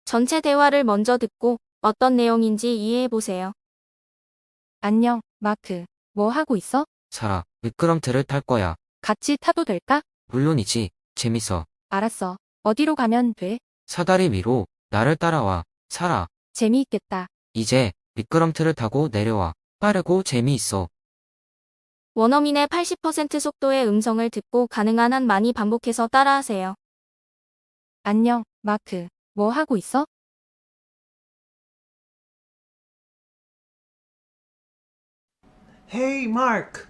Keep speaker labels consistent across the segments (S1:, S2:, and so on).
S1: 전체 대화를 먼저 듣고 어떤 내용인지 이해해보세요.
S2: 안녕, 마크. 뭐 하고 있어?
S3: 사라, 미끄럼틀을 탈 거야.
S2: 같이 타도 될까?
S3: 물론이지. 재밌어.
S2: 알았어. 어디로 가면 돼?
S3: 사다리 위로 나를 따라와. 사라,
S2: 재미있겠다.
S3: 이제 미끄럼틀을 타고 내려와. 빠르고 재미있어.
S1: 원어민의 80% 속도의 음성을 듣고 가능한 한 많이 반복해서 따라하세요.
S2: 안녕, 마크. 뭐 하고 있어?
S4: Hey, Mark.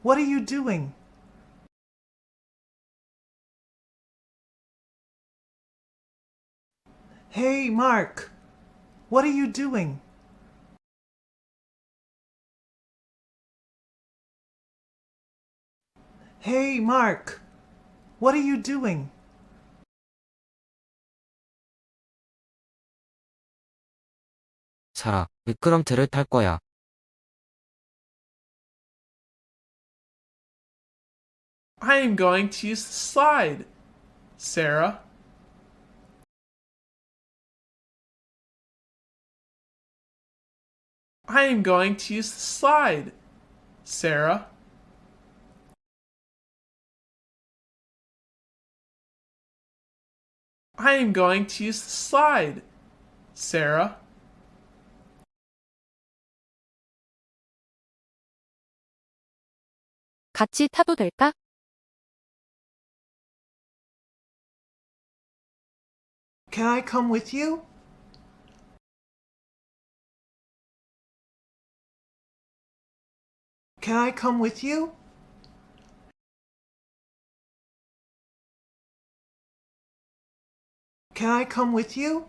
S4: What are you doing? Hey, Mark. What are you doing? Hey, Mark. What are you doing?
S3: 사라, 미끄럼틀을 탈 거야.
S5: I am going to use the slide, Sarah. I am going to use the slide, Sarah. I am going to use the slide, Sarah.
S2: 같이 타도 될까?
S4: Can I come with you? Can I come with you? Can I come with you?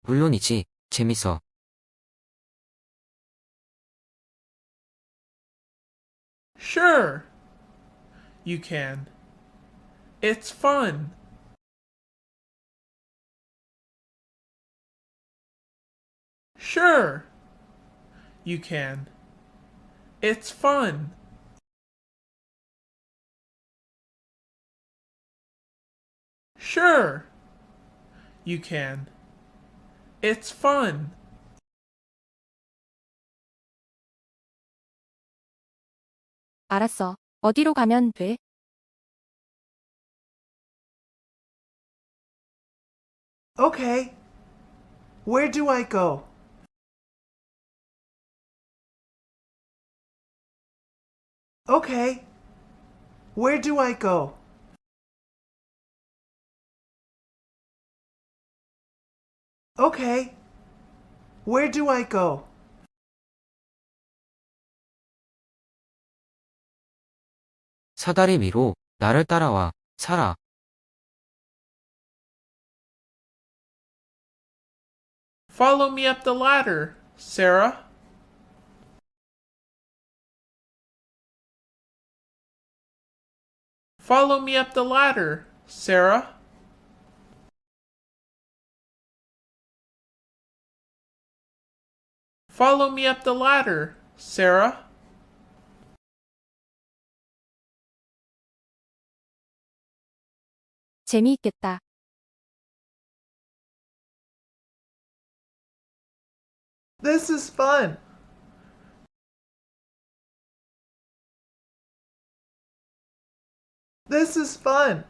S3: 물론이지. 재밌어.
S5: Sure, you can. It's fun. Sure, you can. It's fun. Sure, you can. It's fun.
S2: 알았어. 어디로 가면 돼?
S4: Okay. Where do I go? Okay. Where do I go? Okay. Where do I go?
S3: 사다리 위로 나를 따라와. 사라,
S5: Follow me up the ladder, Sarah. Follow me up the ladder, Sarah. Follow me up the ladder, Sarah.
S2: 재미있겠다.
S4: This is fun. This is fun.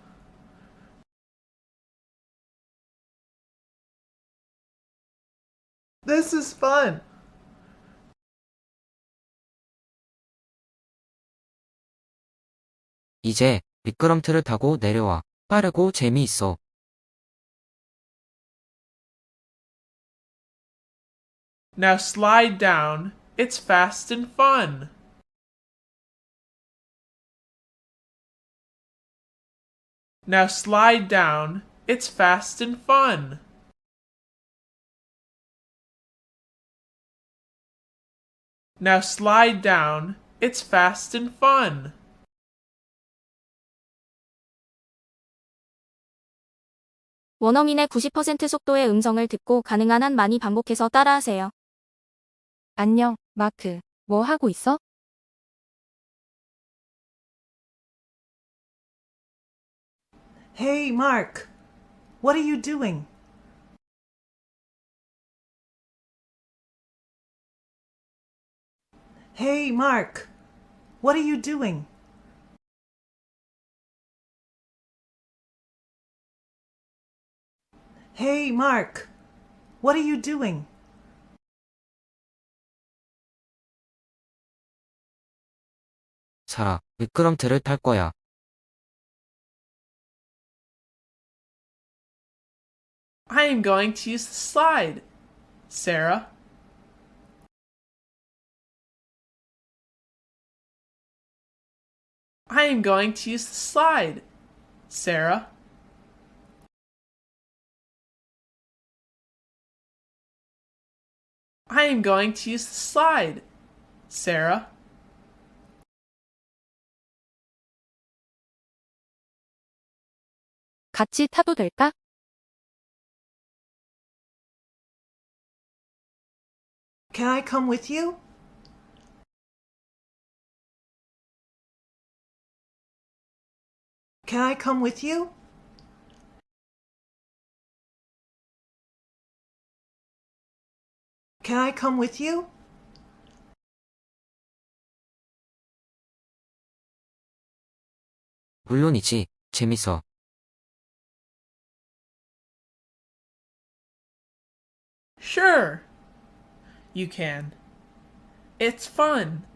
S4: This is fun.
S3: 이제 미끄럼틀을 타고 내려와. 빠르고 재미있어.
S5: Now slide down. It's fast and fun. Now slide down. It's fast and fun. Now slide down. It's fast and fun.
S1: 원어민의 90% 속도의 음성을 듣고 가능한 한 많이 반복해서 따라하세요.
S2: 안녕, 마크. 뭐 하고 있어?
S4: Hey, Mark. What are you doing? Hey, Mark. What are you doing? Hey, Mark. What are you doing?
S3: 사라, 미끄럼틀을 탈 거야.
S5: I am going to use the slide. Sarah. I am going to use the slide. Sarah. I am going to use the slide. Sarah.
S2: 같이 타도 될까?
S4: Can I come with you? Can I come with you? Can I come with you?
S3: 물론이지. 재밌어.
S5: Sure. You can. It's fun.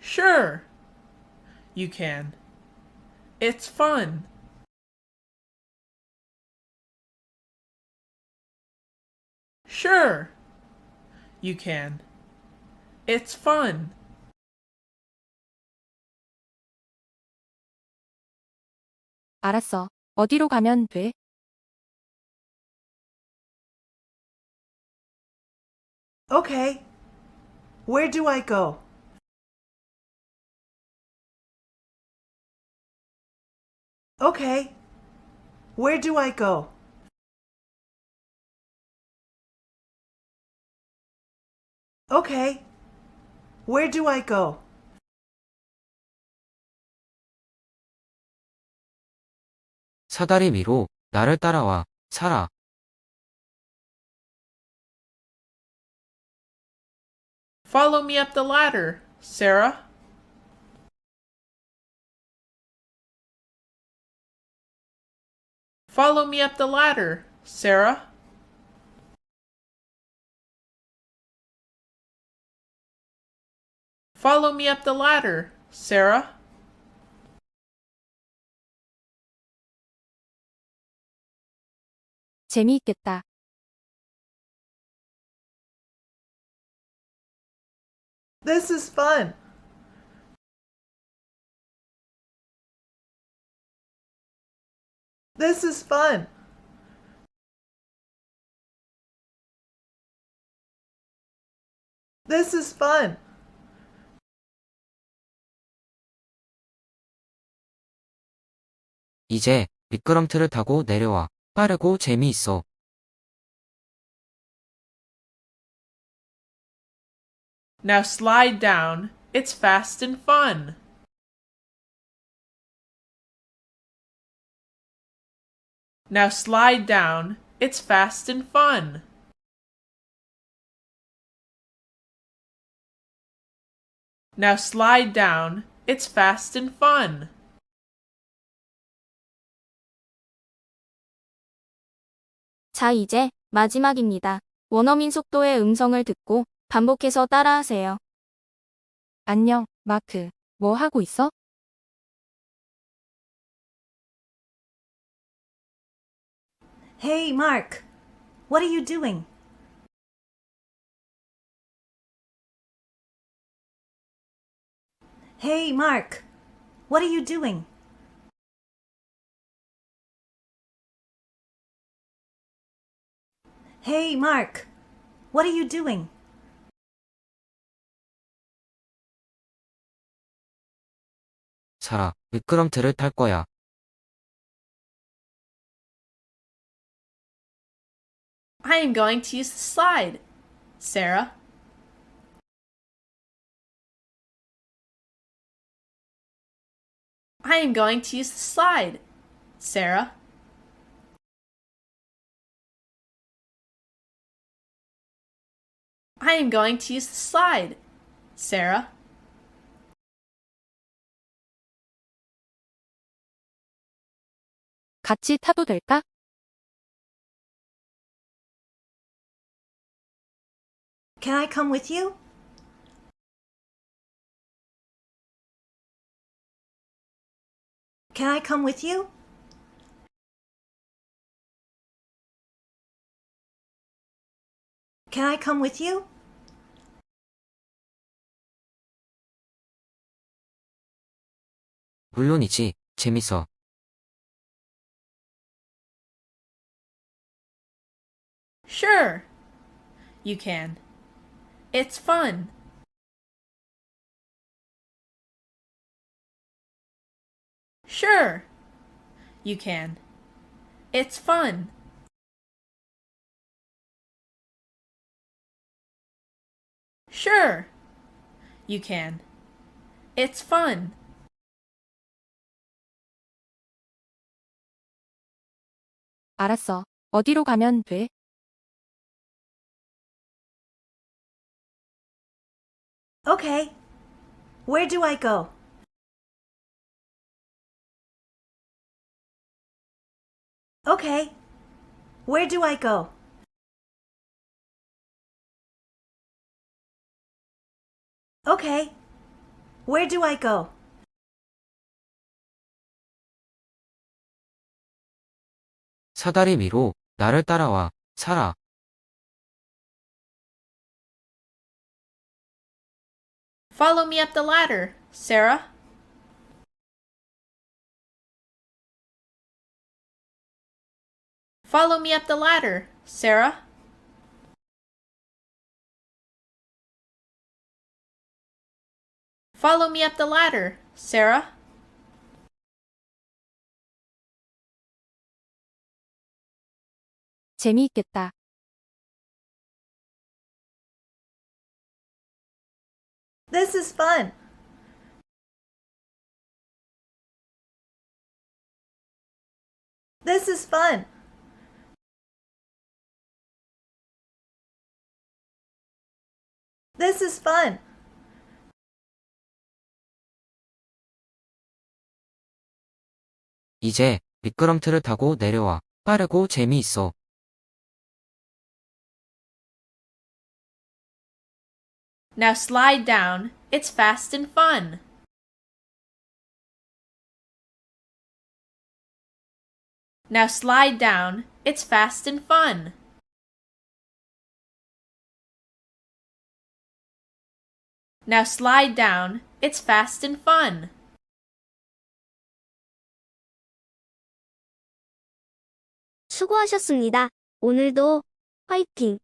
S5: Sure. You can. It's fun. Sure. You can. It's fun.
S2: 알았어. 어디로 가면 돼?
S4: Okay. Where do I go? Okay. Where do I go? Okay. Where do I go?
S3: 사다리 위로 나를 따라와. 사라.
S5: Follow me up the ladder, Sarah. Follow me up the ladder, Sarah. Follow me up the ladder, Sarah.
S2: 재미있겠다.
S4: This is fun. This is fun. This is fun.
S3: 이제 미끄럼틀을 타고 내려와. 빠르고 재미있어.
S5: Now slide down. It's fast and fun. Now slide down. It's fast and fun. Now slide down. It's fast and fun.
S1: 자, 이제 마지막입니다. 원어민 속도의 음성을 듣고 반복해서 따라하세요.
S2: 안녕, 마크. 뭐 하고 있어?
S6: Hey, Mark. What are you doing? Hey, Mark. What are you doing? Hey, Mark. What are you doing?
S3: 사라, 미끄럼틀을 탈 거야.
S6: I am going to use the slide. Sarah.
S7: I am going to use the slide, Sarah. I am going to use the slide, Sarah.
S2: 같이 타도 될까?
S6: Can I come with you? Can I come with you? Can I come with you?
S3: 물론이지. 재밌어.
S7: Sure, you can. It's fun. Sure, you can. It's fun. Sure, you can. It's fun.
S2: 알았어. 어디로 가면 돼?
S6: Okay. Where do I go? Okay. Where do I go? Okay. Where do I go?
S3: 사다리 위로 나를 따라와. 사라.
S7: Follow me up the ladder, Sarah. Follow me up the ladder, Sarah. Follow me up the ladder, Sarah.
S2: 재미있겠다.
S6: This is fun. This is fun. This is fun.
S3: 이제 미끄럼틀을 타고 내려와. 빠르고 재미있어.
S7: Now slide down. It's fast and fun. Now slide down. It's fast and fun. Now slide down. It's fast and fun.
S1: 수고하셨습니다. 오늘도 화이팅!